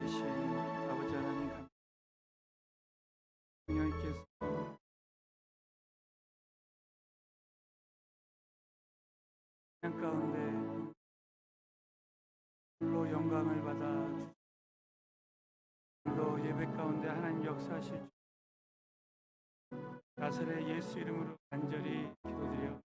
되신 아버지 하나님 감사하께서 찬양 가운데 홀로 영광을 받아 또 예배 가운데 하나님 역사하실 주 나사렛 예수 이름으로 간절히 기도드려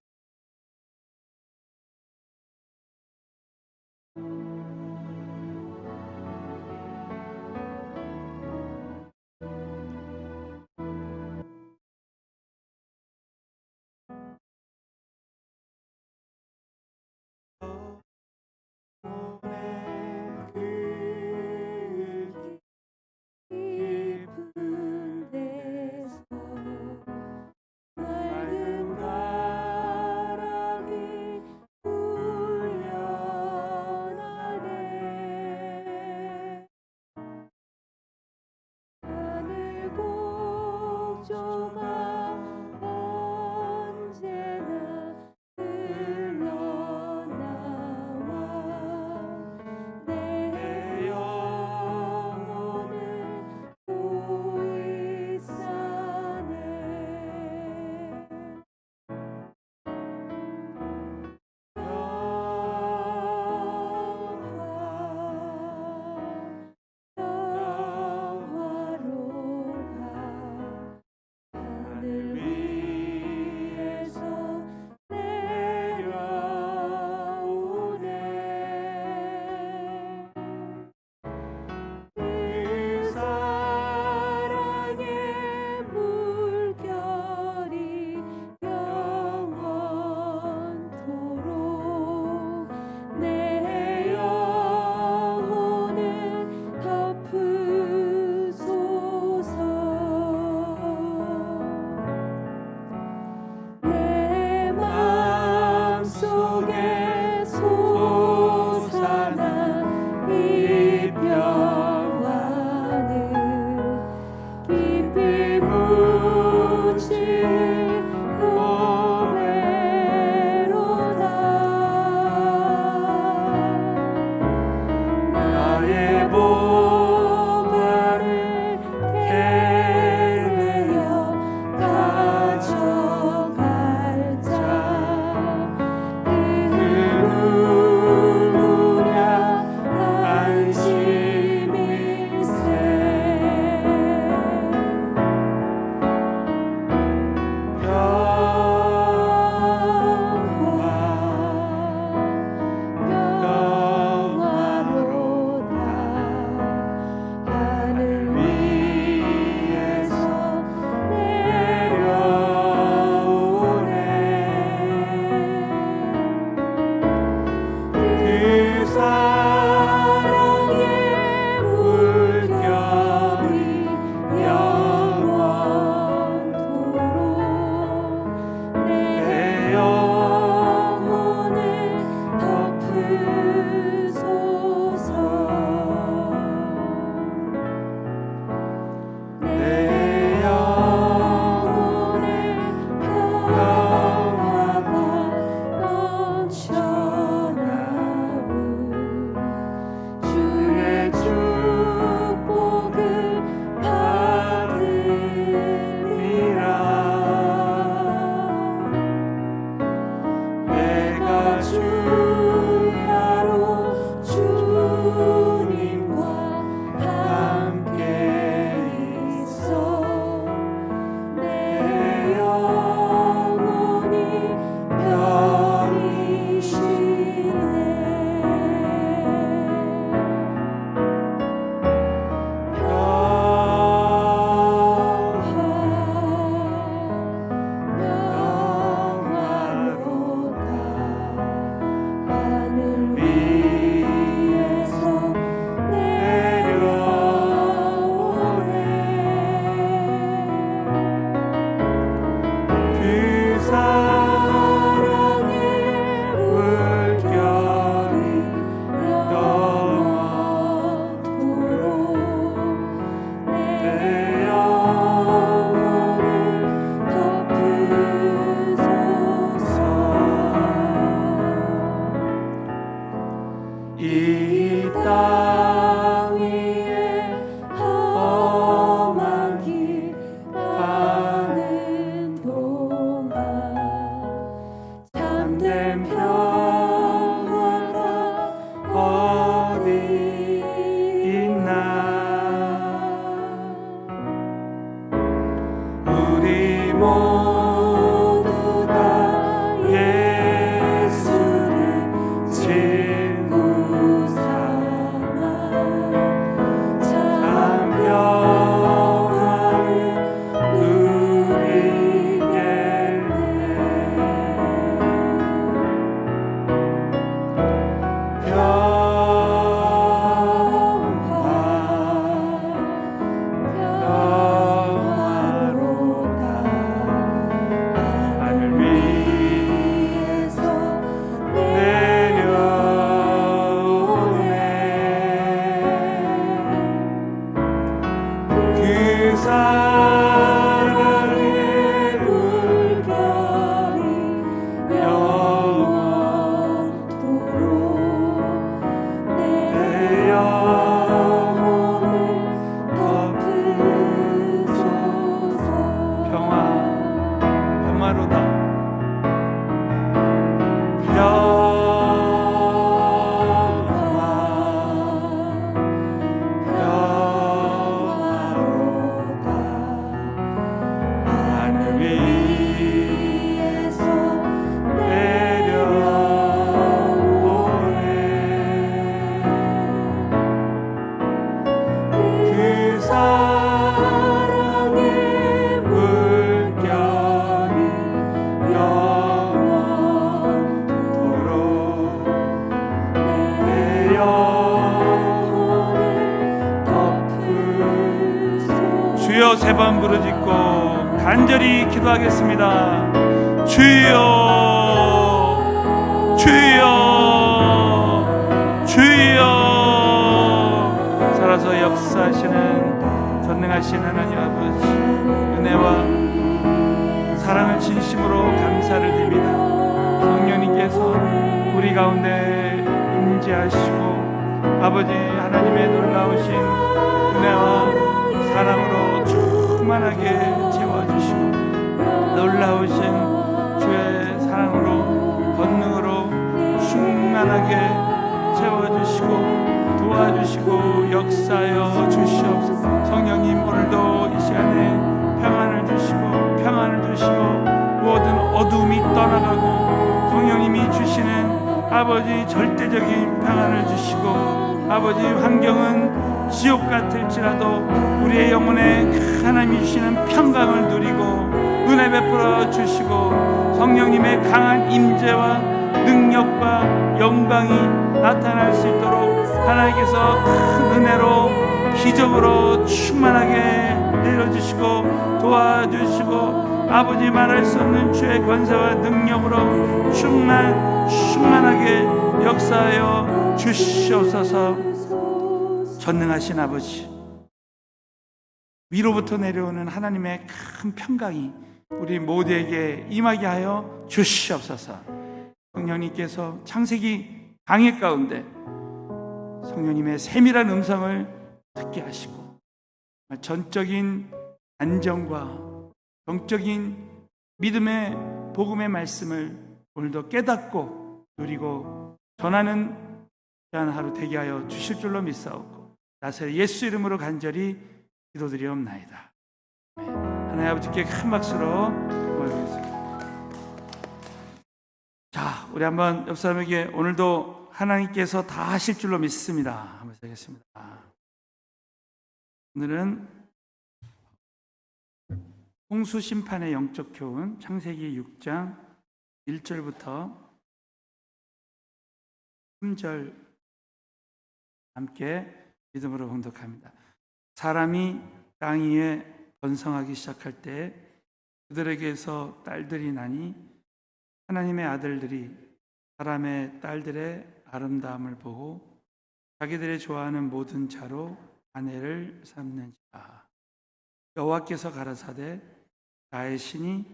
평화로다. 주여 세 번 부르짖고 간절히 기도하겠습니다. 주여, 주여, 주여. 살아서 역사하시는 전능하신 하나님 아버지, 은혜와 사랑을 진심으로 감사를 드립니다. 성령님께서 우리 가운데 임재하시고 아버지 하나님의 놀라우신 은혜와 사랑으로 충만하게 채워주시고 놀라우신 주의 사랑으로 권능으로 충만하게 채워주시고 도와주시고 역사하여 주시옵소서. 성령님 오늘도 이 시간에 평안을 주시고 모든 어둠이 떠나가고 성령님이 주시는 아버지 절대적인 평안을 주시고 아버지 환경은 지옥 같을지라도 우리의 영혼에 하나님이 주시는 평강을 누리고 은혜 베풀어 주시고 성령님의 강한 임재와 능력과 영광이 나타날 수 있도록 하나님께서 큰 은혜로 기적으로 충만하게 내려주시고 도와주시고 아버지 말할 수 없는 주의 권세와 능력으로 충만하게 역사하여 주시옵소서. 전능하신 아버지, 위로부터 내려오는 하나님의 큰 평강이 우리 모두에게 임하게 하여 주시옵소서. 성령님께서 창세기 강해 가운데 성령님의 세밀한 음성을 듣게 하시고 전적인 안정과 영적인 믿음의 복음의 말씀을 오늘도 깨닫고 누리고 전하는 귀한 하루 되게 하여 주실 줄로 믿사옵고 나사렛 예수 이름으로 간절히 기도드리옵나이다. 하나님 아버지께 큰 박수로 기도하겠습니다. 자, 우리 한번 옆 사람에게 오늘도 하나님께서 다 하실 줄로 믿습니다 한번 하겠습니다. 오늘은 홍수 심판의 영적 교훈 창세기 6장 1절부터 3절 함께 믿음으로 봉독합니다. 사람이 땅 위에 번성하기 시작할 때 그들에게서 딸들이 나니 하나님의 아들들이 사람의 딸들의 아름다움을 보고 자기들의 좋아하는 모든 자로 아내를 삼는지라. 여호와께서 가라사대 나의 신이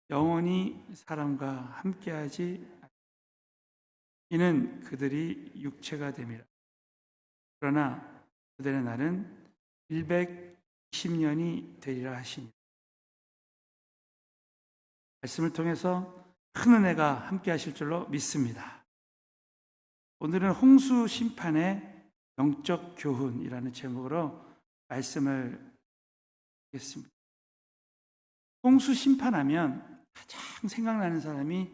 영원히 사람과 함께하지 이는 그들이 육체가 됨이라. 그러나 그들의 날은 120년이 되리라 하시니 말씀을 통해서 큰 은혜가 함께 하실 줄로 믿습니다. 오늘은 홍수 심판의 영적 교훈이라는 제목으로 말씀을 하겠습니다. 홍수 심판하면 가장 생각나는 사람이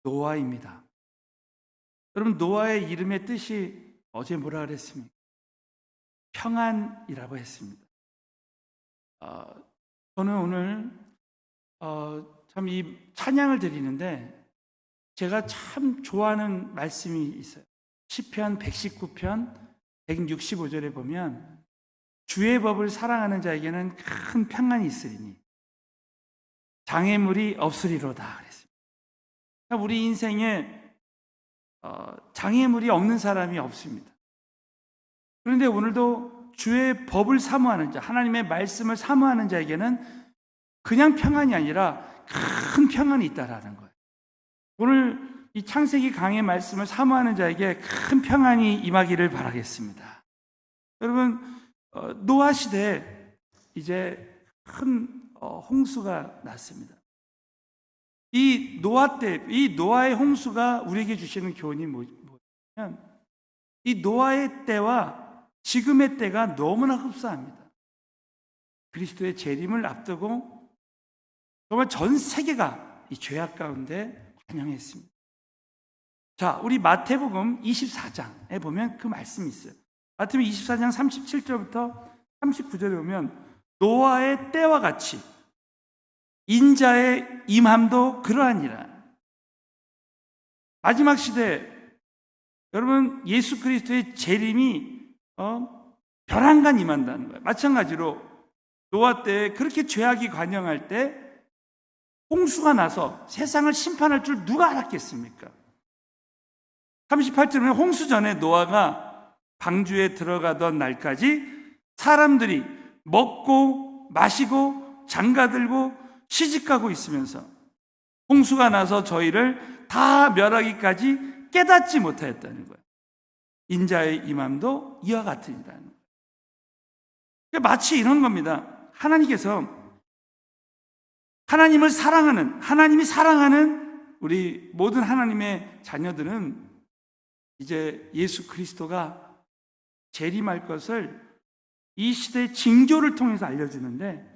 노아입니다. 여러분, 노아의 이름의 뜻이 어제 뭐라 그랬습니까? 평안이라고 했습니다. 저는 오늘 참 이 찬양을 드리는데 제가 참 좋아하는 말씀이 있어요. 시편 119편 165절에 보면 주의 법을 사랑하는 자에게는 큰 평안이 있으리니 장애물이 없으리로다 그랬습니다. 우리 인생에 장애물이 없는 사람이 없습니다. 그런데 오늘도 주의 법을 사모하는 자, 하나님의 말씀을 사모하는 자에게는 그냥 평안이 아니라 큰 평안이 있다라는 거예요. 오늘 이 창세기 강의 말씀을 사모하는 자에게 큰 평안이 임하기를 바라겠습니다. 여러분, 노아 시대에 이제 큰 홍수가 났습니다. 이 노아 때, 이 노아의 홍수가 우리에게 주시는 교훈이 뭐냐면, 이 노아의 때와 지금의 때가 너무나 흡사합니다. 그리스도의 재림을 앞두고 정말 전 세계가 이 죄악 가운데 환영했습니다. 자, 우리 마태복음 24장에 보면 그 말씀이 있어요. 마태복음 24장 37절부터 39절에 보면 노아의 때와 같이 인자의 임함도 그러하니라. 마지막 시대, 여러분, 예수 그리스도의 재림이 벼랑간 임한다는 거예요. 마찬가지로 노아 때 그렇게 죄악이 관영할 때 홍수가 나서 세상을 심판할 줄 누가 알았겠습니까? 38절에 홍수 전에 노아가 방주에 들어가던 날까지 사람들이 먹고 마시고 장가들고 시집가고 있으면서 홍수가 나서 저희를 다 멸하기까지 깨닫지 못하였다는 거예요. 인자의 임함도 이와 같으니라는 거예요. 마치 이런 겁니다. 하나님께서 하나님을 사랑하는, 하나님이 사랑하는 우리 모든 하나님의 자녀들은 이제 예수 그리스도가 재림할 것을 이 시대의 징조를 통해서 알려주는데,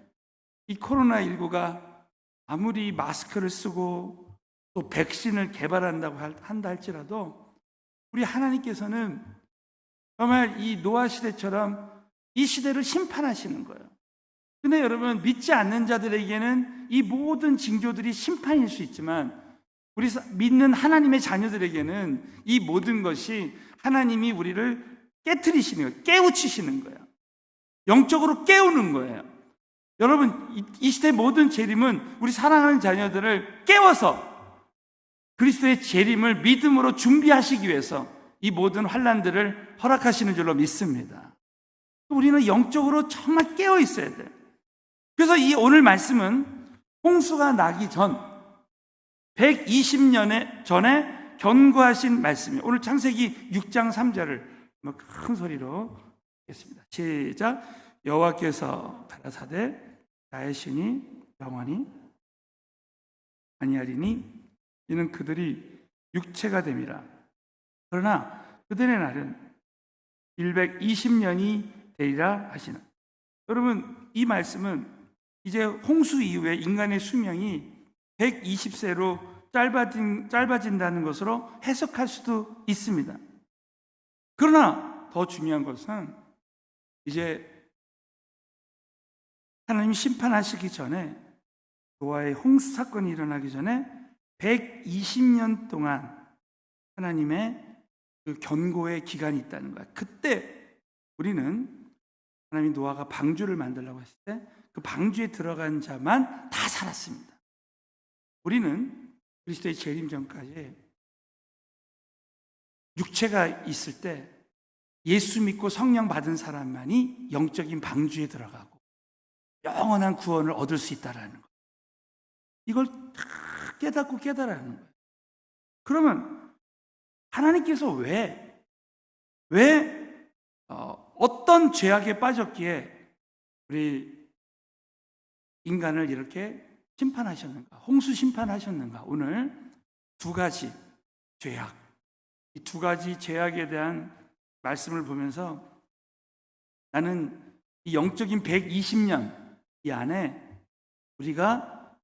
이 코로나19가 아무리 마스크를 쓰고 또 백신을 개발한다고 한다 할지라도 우리 하나님께서는 정말 이 노아 시대처럼 이 시대를 심판하시는 거예요. 근데 여러분, 믿지 않는 자들에게는 이 모든 징조들이 심판일 수 있지만 우리 믿는 하나님의 자녀들에게는 이 모든 것이 하나님이 우리를 깨트리시는 거예요. 깨우치시는 거예요. 영적으로 깨우는 거예요. 여러분, 이 시대의 모든 재림은 우리 사랑하는 자녀들을 깨워서 그리스도의 재림을 믿음으로 준비하시기 위해서 이 모든 환난들을 허락하시는 줄로 믿습니다. 우리는 영적으로 정말 깨어 있어야 돼요. 그래서 이 오늘 말씀은 홍수가 나기 전 120년 전에 경고하신 말씀이에요. 오늘 창세기 6장 3절을 큰 소리로 읽겠습니다. 시작. 여호와께서 가라사대 나의 신이 영원히 아니하리니 이는 그들이 육체가 됨이라. 그러나 그들의 날은 120년이 되리라 하시나. 여러분, 이 말씀은 이제 홍수 이후에 인간의 수명이 120세로 짧아진다는 것으로 해석할 수도 있습니다. 그러나 더 중요한 것은 이제 하나님이 심판하시기 전에, 노아의 홍수 사건이 일어나기 전에 120년 동안 하나님의 그 견고의 기간이 있다는 거야. 그때 우리는 하나님이 노아가 방주를 만들려고 했을 때 그 방주에 들어간 자만 다 살았습니다. 우리는 그리스도의 재림 전까지 육체가 있을 때 예수 믿고 성령 받은 사람만이 영적인 방주에 들어가고 영원한 구원을 얻을 수 있다는 거예요. 이걸 다 깨닫고 깨달아야 하는 거예요. 그러면 하나님께서 어떤 죄악에 빠졌기에 우리 인간을 이렇게 심판하셨는가, 홍수 심판하셨는가? 오늘 두 가지 죄악, 이 두 가지 죄악에 대한 말씀을 보면서 나는 이 영적인 120년 이 안에 우리가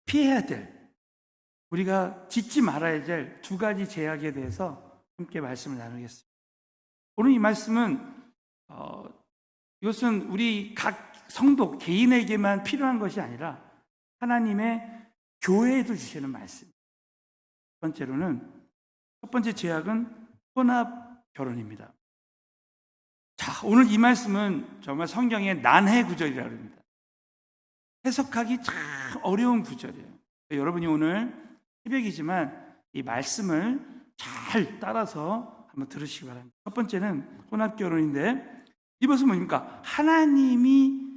피해야 될, 우리가 짓지 말아야 될 두 가지 죄악에 대해서 함께 말씀을 나누겠습니다. 오늘 이 말씀은 이것은 우리 각 성도 개인에게만 필요한 것이 아니라 하나님의 교회에도 주시는 말씀입니다. 첫 번째 죄악은 혼합 결혼입니다. 자, 오늘 이 말씀은 정말 성경의 난해 구절이라고 합니다. 해석하기 참 어려운 구절이에요. 여러분이 오늘 새벽이지만 이 말씀을 잘 따라서 한번 들으시기 바랍니다. 첫 번째는 혼합 결혼인데, 이것은 뭡니까? 하나님이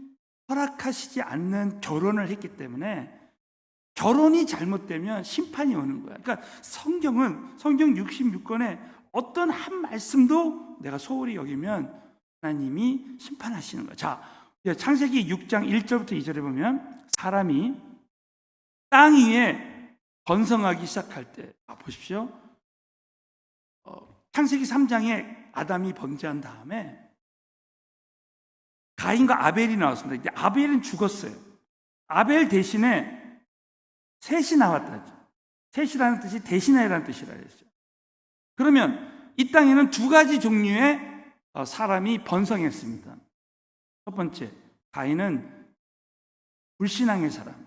허락하시지 않는 결혼을 했기 때문에 결혼이 잘못되면 심판이 오는 거야. 그러니까 성경 66권에 어떤 한 말씀도 내가 소홀히 여기면 하나님이 심판하시는 거야. 자, 창세기 6장 1절부터 2절에 보면 사람이 땅 위에 번성하기 시작할 때 보십시오. 창세기 3장에 아담이 범죄한 다음에 가인과 아벨이 나왔습니다. 근데 아벨은 죽었어요. 아벨 대신에 셋이 나왔다. 셋이라는 뜻이 대신이라는 뜻이라 했어요. 그러면 이 땅에는 두 가지 종류의 사람이 번성했습니다. 첫 번째, 가인은 불신앙의 사람,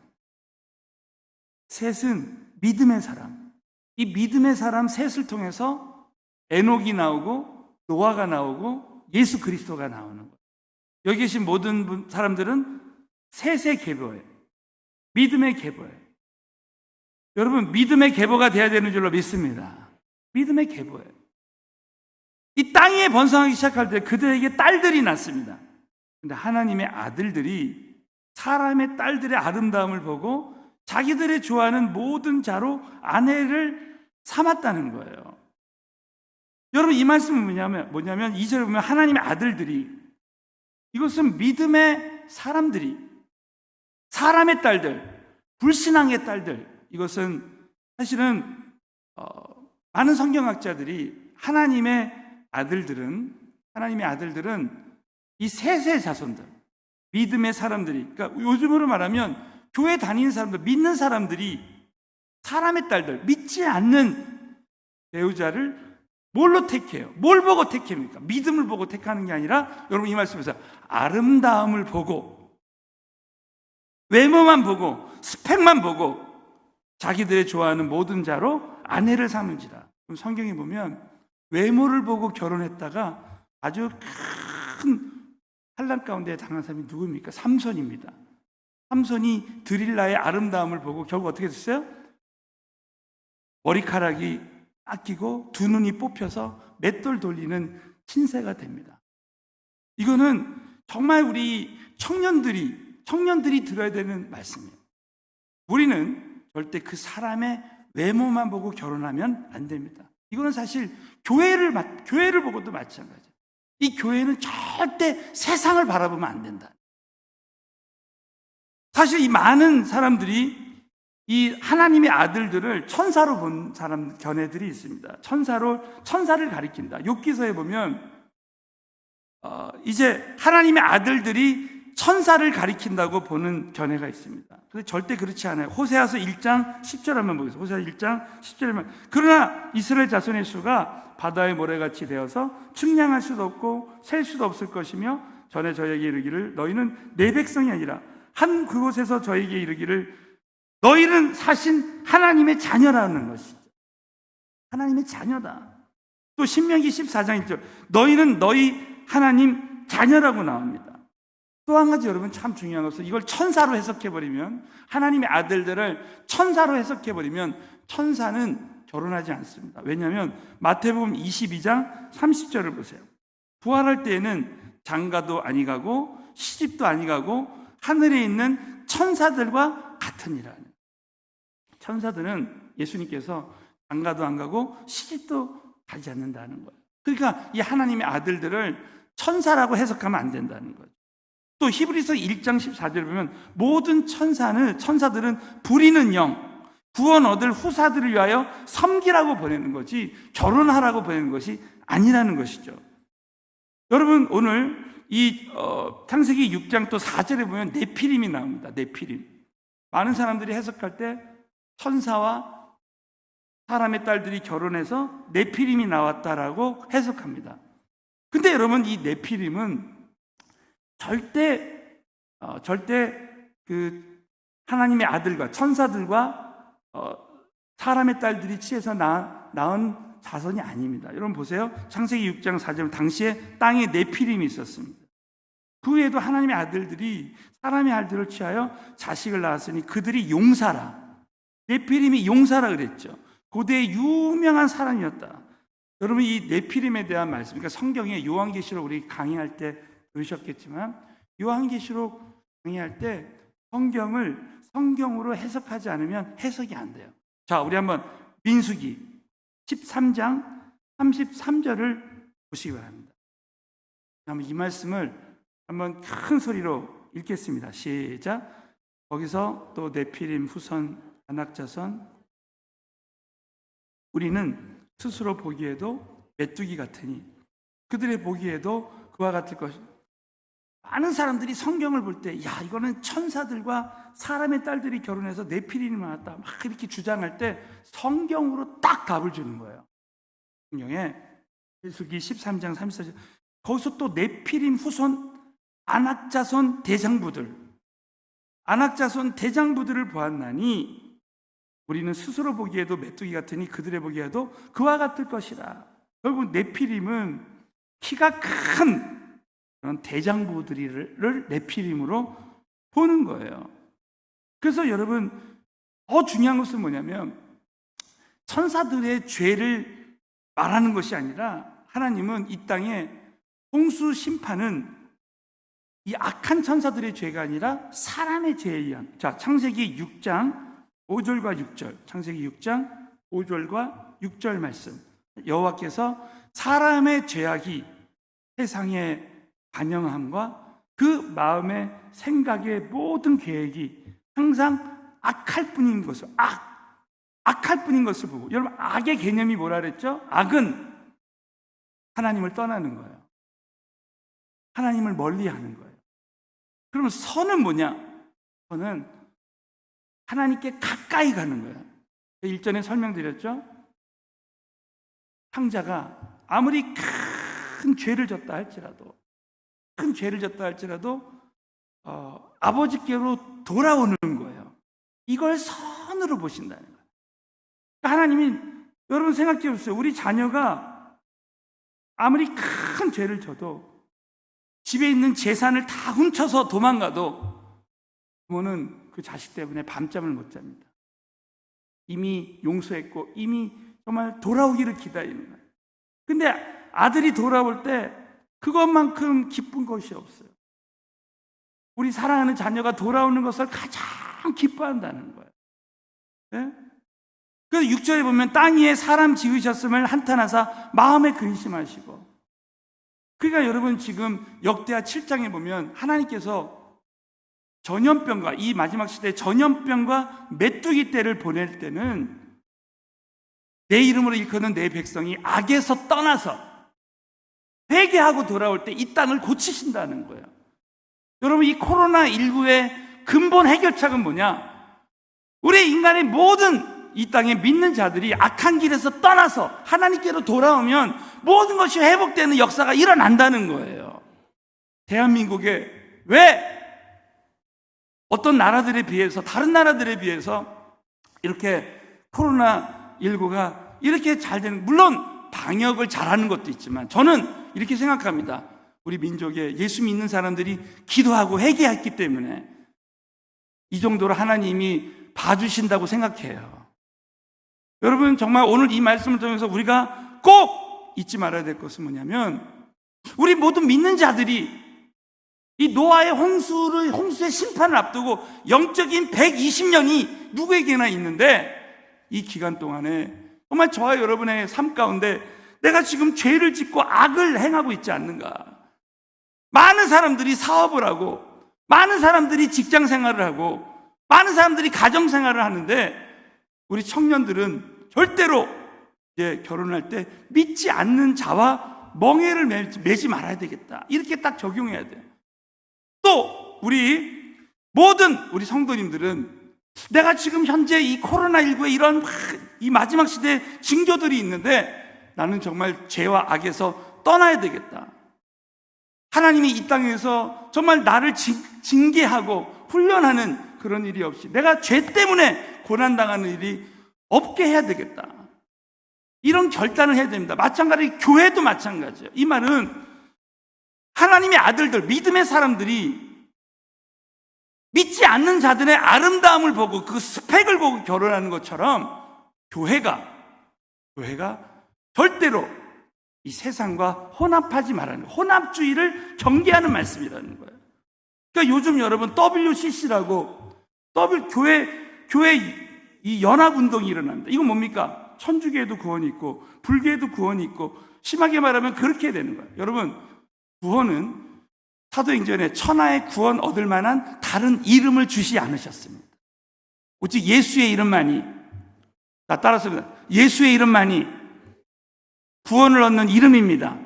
셋은 믿음의 사람. 이 믿음의 사람 셋을 통해서 에녹이 나오고 노아가 나오고 예수 그리스도가 나오는 거예요. 여기 계신 모든 사람들은 셋의 계보예요. 믿음의 계보예요. 여러분, 믿음의 계보가 돼야 되는 줄로 믿습니다. 믿음의 계보예요. 이 땅에 번성하기 시작할 때 그들에게 딸들이 났습니다. 근데 하나님의 아들들이 사람의 딸들의 아름다움을 보고 자기들의 좋아하는 모든 자로 아내를 삼았다는 거예요. 여러분, 이 말씀은 뭐냐면 2절에 보면 하나님의 아들들이, 이것은 믿음의 사람들이, 사람의 딸들, 불신앙의 딸들, 이것은 사실은 많은 성경학자들이 하나님의 아들들은 이 셋의 자손들, 믿음의 사람들이, 그러니까 요즘으로 말하면 교회 다니는 사람들, 믿는 사람들이 사람의 딸들, 믿지 않는 배우자를 뭘로 택해요? 뭘 보고 택합니까? 믿음을 보고 택하는 게 아니라, 여러분 이 말씀에서 아름다움을 보고, 외모만 보고, 스펙만 보고 자기들의 좋아하는 모든 자로 아내를 삼은지라. 성경에 보면 외모를 보고 결혼했다가 아주 큰 환난 가운데 당한 사람이 누구입니까? 삼손입니다. 삼손이 드릴라의 아름다움을 보고 결국 어떻게 됐어요? 머리카락이 깎이고 두 눈이 뽑혀서 맷돌 돌리는 신세가 됩니다. 이거는 정말 우리 청년들이 들어야 되는 말씀이에요. 우리는 절대 그 사람의 외모만 보고 결혼하면 안 됩니다. 이거는 사실 교회를 보고도 마찬가지예요. 이 교회는 절대 세상을 바라보면 안 된다. 사실 이 많은 사람들이 이 하나님의 아들들을 천사로 본 사람, 견해들이 있습니다. 천사를 가리킨다. 욥기서에 보면 이제 하나님의 아들들이 천사를 가리킨다고 보는 견해가 있습니다. 근데 절대 그렇지 않아요. 호세아서 1장 10절 한번 보겠습니다. 호세아서 1장 10절에 보면, 그러나 이스라엘 자손의 수가 바다의 모래같이 되어서 측량할 수도 없고 셀 수도 없을 것이며, 전에 저에게 이르기를 너희는 내 백성이 아니라 한 그곳에서 저에게 이르기를 너희는 사신 하나님의 자녀라는 것이죠. 하나님의 자녀다. 또 신명기 14장 1절 너희는 너희 하나님 자녀라고 나옵니다. 또 한 가지 여러분 참 중요한 것은, 이걸 천사로 해석해버리면, 하나님의 아들들을 천사로 해석해버리면 천사는 결혼하지 않습니다. 왜냐하면 마태복음 22장 30절을 보세요. 부활할 때에는 장가도 아니 가고 시집도 아니 가고 하늘에 있는 천사들과 같으니라. 천사들은 예수님께서 장가도 안 가고 시집도 가지 않는다는 거예요. 그러니까 이 하나님의 아들들을 천사라고 해석하면 안 된다는 거죠. 또 히브리서 1장 14절에 보면 모든 천사들은 부리는 영, 구원 얻을 후사들을 위하여 섬기라고 보내는 거지 결혼하라고 보내는 것이 아니라는 것이죠. 여러분, 오늘 이 창세기 6장 또 4절에 보면 네피림이 나옵니다. 네피림. 많은 사람들이 해석할 때 천사와 사람의 딸들이 결혼해서 네피림이 나왔다라고 해석합니다. 근데 여러분, 이 네피림은 절대 그 하나님의 아들과 천사들과 사람의 딸들이 취해서 낳은 자손이 아닙니다. 여러분 보세요. 창세기 6장 4절, 당시에 땅에 네피림이 있었습니다. 그 외에도 하나님의 아들들이 사람의 아들을 취하여 자식을 낳았으니 그들이 용사라. 네피림이 용사라 그랬죠. 고대의 유명한 사람이었다. 여러분, 이 네피림에 대한 말씀, 그러니까 성경에 요한계시록 우리 강의할 때 들으셨겠지만, 요한계시록 강의할 때 성경으로 해석하지 않으면 해석이 안 돼요. 자, 우리 한번 민수기 13장 33절을 보시기 바랍니다. 한번 이 말씀을 한번 큰 소리로 읽겠습니다. 시작. 거기서 또 네피림 후손 안악자손, 우리는 스스로 보기에도 메뚜기 같으니 그들의 보기에도 그와 같을 것이다. 많은 사람들이 성경을 볼 때 야, 이거는 천사들과 사람의 딸들이 결혼해서 네피림이 나왔다 막 이렇게 주장할 때 성경으로 딱 답을 주는 거예요. 성경에 민수기 13장 34절, 거기서 또 네피림 후손 안악자손 대장부들을 보았나니 우리는 스스로 보기에도 메뚜기 같으니 그들의 보기에도 그와 같을 것이라. 결국 네피림은 키가 큰 그런 대장부들을 네피림으로 보는 거예요. 그래서 여러분, 더 중요한 것은 뭐냐면 천사들의 죄를 말하는 것이 아니라 하나님은 이 땅에 홍수 심판은 이 악한 천사들의 죄가 아니라 사람의 죄에 의한. 자, 창세기 6장 5절과 6절, 창세기 6장 5절과 6절 말씀. 여호와께서 사람의 죄악이 세상에 반영함과 그 마음의 생각의 모든 계획이 항상 악할 뿐인 것을, 악할 뿐인 것을 보고, 여러분, 악의 개념이 뭐라 그랬죠? 악은 하나님을 떠나는 거예요. 하나님을 멀리 하는 거예요. 그러면 선은 뭐냐? 선은 하나님께 가까이 가는 거예요. 일전에 설명드렸죠? 상자가 아무리 큰 죄를 졌다 할지라도 아버지께로 돌아오는 거예요. 이걸 선으로 보신다는 거예요. 하나님이, 여러분 생각해 보세요. 우리 자녀가 아무리 큰 죄를 져도 집에 있는 재산을 다 훔쳐서 도망가도 부모는 그 자식 때문에 밤잠을 못 잡니다. 이미 용서했고 이미 정말 돌아오기를 기다리는 거예요. 근데 아들이 돌아올 때 그것만큼 기쁜 것이 없어요. 우리 사랑하는 자녀가 돌아오는 것을 가장 기뻐한다는 거예요. 네? 그래서 6절에 보면 땅 위에 사람 지으셨음을 한탄하사 마음에 근심하시고. 그러니까 여러분, 지금 역대하 7장에 보면 하나님께서 전염병과, 이 마지막 시대에 전염병과 메뚜기 떼를 보낼 때는 내 이름으로 일컫는 내 백성이 악에서 떠나서 회개하고 돌아올 때 이 땅을 고치신다는 거예요. 여러분, 이 코로나19의 근본 해결책은 뭐냐? 우리 인간의 모든 이 땅에 믿는 자들이 악한 길에서 떠나서 하나님께로 돌아오면 모든 것이 회복되는 역사가 일어난다는 거예요. 대한민국에 왜 어떤 나라들에 비해서, 다른 나라들에 비해서 이렇게 코로나19가 이렇게 잘 되는, 물론 방역을 잘하는 것도 있지만 저는 이렇게 생각합니다. 우리 민족에 예수 믿는 사람들이 기도하고 회개했기 때문에 이 정도로 하나님이 봐주신다고 생각해요. 여러분, 정말 오늘 이 말씀을 통해서 우리가 꼭 잊지 말아야 될 것은 뭐냐면, 우리 모든 믿는 자들이 이 노아의 홍수의 심판을 앞두고 영적인 120년이 누구에게나 있는데, 이 기간 동안에 정말 저와 여러분의 삶 가운데 내가 지금 죄를 짓고 악을 행하고 있지 않는가? 많은 사람들이 사업을 하고, 많은 사람들이 직장 생활을 하고, 많은 사람들이 가정 생활을 하는데, 우리 청년들은 절대로 이제 결혼할 때 믿지 않는 자와 멍해를 매지 말아야 되겠다. 이렇게 딱 적용해야 돼요. 또 우리 성도님들은 내가 지금 현재 이 코로나19의 이런 이 마지막 시대의 징조들이 있는데 나는 정말 죄와 악에서 떠나야 되겠다. 하나님이 이 땅에서 정말 나를 징계하고 훈련하는 그런 일이 없이 내가 죄 때문에 고난당하는 일이 없게 해야 되겠다. 이런 결단을 해야 됩니다. 마찬가지로 교회도 마찬가지예요. 이 말은 하나님의 아들들, 믿음의 사람들이 믿지 않는 자들의 아름다움을 보고 그 스펙을 보고 결혼하는 것처럼 교회가 절대로 이 세상과 혼합하지 말라는 거예요. 혼합주의를 경계하는 말씀이라는 거예요. 그러니까 요즘 여러분 WCC라고 교회 이 연합운동이 일어납니다. 이건 뭡니까? 천주교에도 구원이 있고 불교에도 구원이 있고, 심하게 말하면 그렇게 되는 거예요. 여러분, 구원은 사도행전에 천하의 구원 얻을 만한 다른 이름을 주시 않으셨습니다. 오직 예수의 이름만이, 나 따라서 예수의 이름만이 구원을 얻는 이름입니다.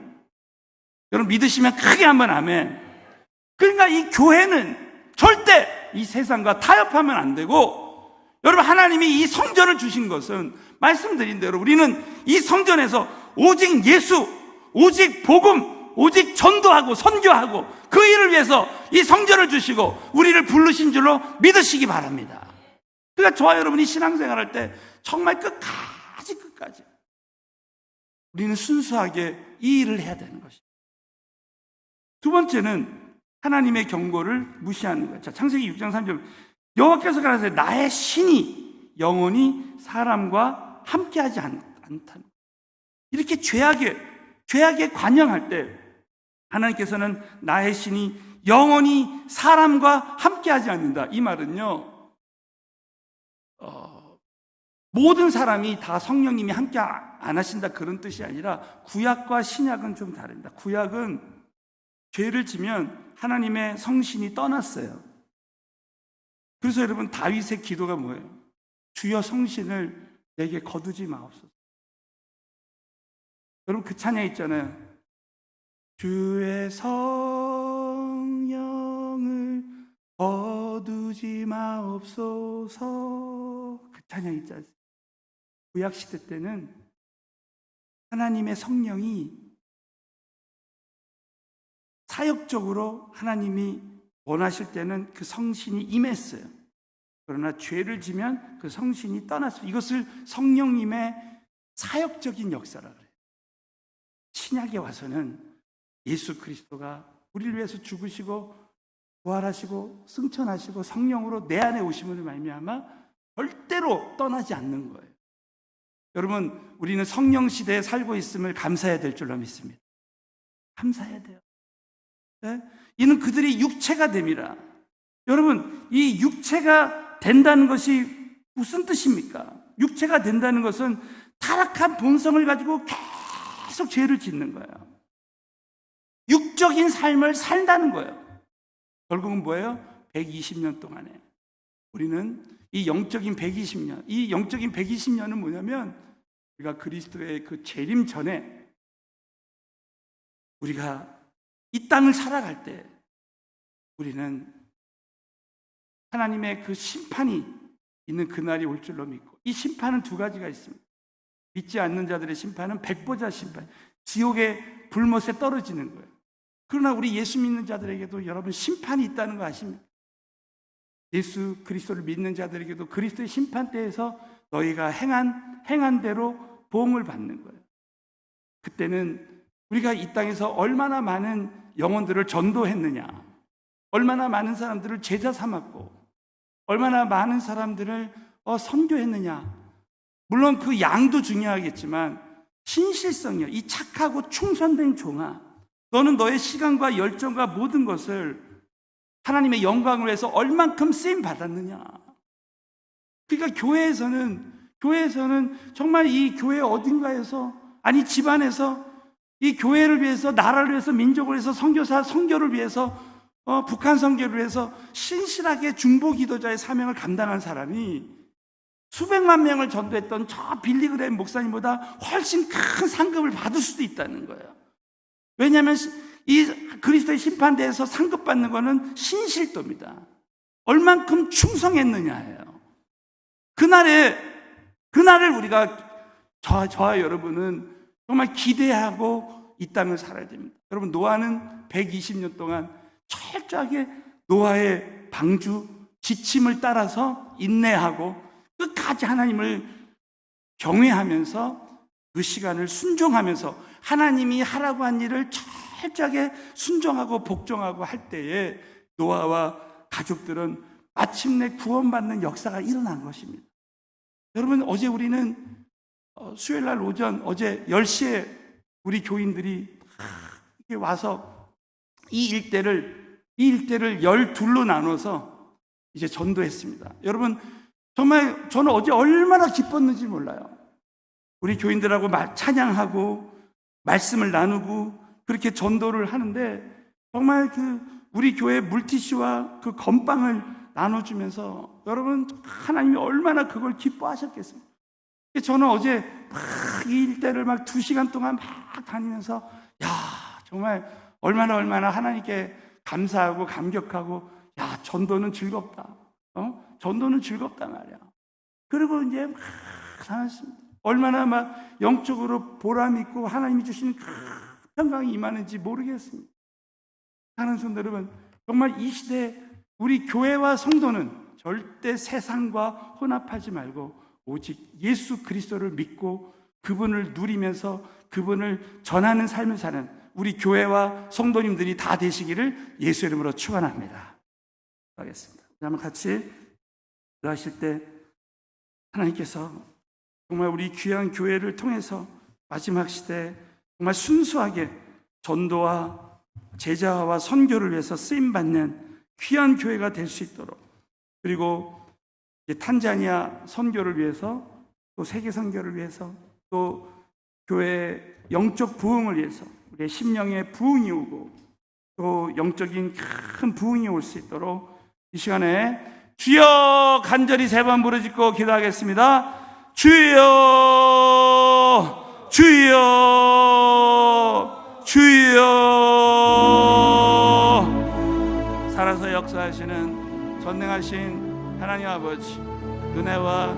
여러분 믿으시면 크게 한번 아멘. 그러니까 이 교회는 절대 이 세상과 타협하면 안 되고, 여러분 하나님이 이 성전을 주신 것은 말씀드린 대로 우리는 이 성전에서 오직 예수, 오직 복음, 오직 전도하고 선교하고 그 일을 위해서 이 성전을 주시고 우리를 부르신 줄로 믿으시기 바랍니다. 그러니까 저와 여러분이 신앙생활할 때 정말 끝까지 우리는 순수하게 이 일을 해야 되는 것입니다. 두 번째는 하나님의 경고를 무시하는 거예요. 자, 창세기 6장 3절, 여호와께서 가라사대 나의 신이 영원히 사람과 함께하지 않다는, 이렇게 죄악에 관영할 때 하나님께서는 나의 신이 영원히 사람과 함께하지 않는다. 이 말은요, 모든 사람이 다 성령님이 함께 안 하신다 그런 뜻이 아니라, 구약과 신약은 좀 다릅니다. 구약은 죄를 지면 하나님의 성신이 떠났어요. 그래서 여러분 다윗의 기도가 뭐예요? 주여 성신을 내게 거두지 마옵소서. 여러분 그 찬양 있잖아요. 주의 성령을 거두지 마옵소서. 그 찬양 있잖아요. 구약 시대 때는 하나님의 성령이 사역적으로 하나님이 원하실 때는 그 성신이 임했어요. 그러나 죄를 지면 그 성신이 떠났어요. 이것을 성령님의 사역적인 역사라고 해요. 신약에 와서는 예수 그리스도가 우리를 위해서 죽으시고 부활하시고 승천하시고 성령으로 내 안에 오심으로 말미암아 절대로 떠나지 않는 거예요. 여러분 우리는 성령 시대에 살고 있음을 감사해야 될 줄로 믿습니다. 감사해야 돼요. 네? 이는 그들이 육체가 됨이라. 여러분 이 육체가 된다는 것이 무슨 뜻입니까? 육체가 된다는 것은 타락한 본성을 가지고 계속 죄를 짓는 거예요. 육적인 삶을 산다는 거예요. 결국은 뭐예요? 120년 동안에 우리는 이 영적인 120년, 이 영적인 120년은 뭐냐면 우리가 그리스도의 그 재림 전에 우리가 이 땅을 살아갈 때 우리는 하나님의 그 심판이 있는 그날이 올 줄로 믿고, 이 심판은 두 가지가 있습니다. 믿지 않는 자들의 심판은 백보자 심판, 지옥의 불못에 떨어지는 거예요. 그러나 우리 예수 믿는 자들에게도 여러분 심판이 있다는 거 아십니까? 예수 그리스도를 믿는 자들에게도 그리스도의 심판대에서 너희가 행한 대로 보응을 받는 거예요. 그때는 우리가 이 땅에서 얼마나 많은 영혼들을 전도했느냐, 얼마나 많은 사람들을 제자 삼았고, 얼마나 많은 사람들을 선교했느냐. 물론 그 양도 중요하겠지만 신실성이요, 이 착하고 충성된 종아, 너는 너의 시간과 열정과 모든 것을 하나님의 영광을 위해서 얼만큼 쓰임 받았느냐. 그러니까 교회에서는 정말 이 교회 어딘가에서, 아니 집안에서 이 교회를 위해서, 나라를 위해서, 민족을 위해서, 선교사 선교를 위해서, 북한 선교를 위해서 신실하게 중보 기도자의 사명을 감당한 사람이 수백만 명을 전도했던 저 빌리그레임 목사님보다 훨씬 큰 상급을 받을 수도 있다는 거예요. 왜냐하면 이 그리스도의 심판대에서 상급받는 것은 신실도입니다. 얼만큼 충성했느냐예요. 그날을 우리가, 저와 여러분은 정말 기대하고 이 땅을 살아야 됩니다. 여러분 노아는 120년 동안 철저하게 노아의 방주 지침을 따라서 인내하고 끝까지 하나님을 경외하면서 그 시간을 순종하면서 하나님이 하라고 한 일을 철저하게 순종하고 복종하고 할 때에 노아와 가족들은 마침내 구원받는 역사가 일어난 것입니다. 여러분 어제 우리는 수요일 날 오전 어제 10시에 우리 교인들이 이렇게 와서 이 일대를 12로 나눠서 이제 전도했습니다. 여러분 정말 저는 어제 얼마나 기뻤는지 몰라요. 우리 교인들하고 찬양하고 말씀을 나누고 그렇게 전도를 하는데 정말 그 우리 교회 물티슈와 그 건빵을 나눠주면서 여러분 하나님이 얼마나 그걸 기뻐하셨겠습니까? 저는 어제 막 이 일대를 막 2시간 동안 막 다니면서 야 정말 얼마나 하나님께 감사하고 감격하고 야 전도는 즐겁다. 전도는 즐겁다 말이야. 그리고 이제 막 다녔습니다. 얼마나 막 영적으로 보람 있고 하나님이 주시는 평강이 임하는지 모르겠습니다. 사랑하는 성도 여러분, 정말 이 시대에 우리 교회와 성도는 절대 세상과 혼합하지 말고 오직 예수 그리스도를 믿고 그분을 누리면서 그분을 전하는 삶을 사는 우리 교회와 성도님들이 다 되시기를 예수 이름으로 축원합니다. 하겠습니다. 한번 같이 기도하실 때 하나님께서 정말 우리 귀한 교회를 통해서 마지막 시대에 정말 순수하게 전도와 제자와 선교를 위해서 쓰임받는 귀한 교회가 될 수 있도록, 그리고 탄자니아 선교를 위해서, 또 세계 선교를 위해서, 또 교회의 영적 부흥을 위해서 우리의 심령의 부흥이 오고 또 영적인 큰 부흥이 올 수 있도록 이 시간에 주여 간절히 3번 부르짖고 기도하겠습니다. 주여 주여 주여. 살아서 역사하시는 전능하신 하나님 아버지, 은혜와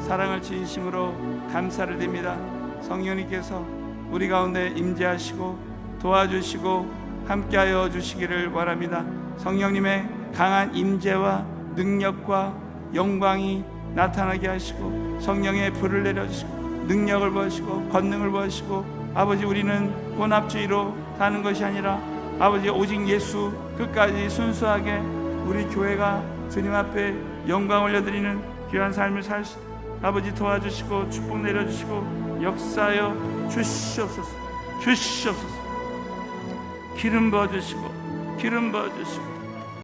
사랑을 진심으로 감사를 드립니다. 성령님께서 우리 가운데 임재하시고 도와주시고 함께하여 주시기를 바랍니다. 성령님의 강한 임재와 능력과 영광이 나타나게 하시고 성령의 불을 내려주시고 능력을 부으시고 권능을 부으시고, 아버지 우리는 혼합주의로 사는 것이 아니라 아버지 오직 예수 끝까지 순수하게 우리 교회가 주님 앞에 영광 올려드리는 귀한 삶을 살 수 있도록 아버지 도와주시고 축복 내려주시고 역사하여 주시옵소서. 기름 부어주시고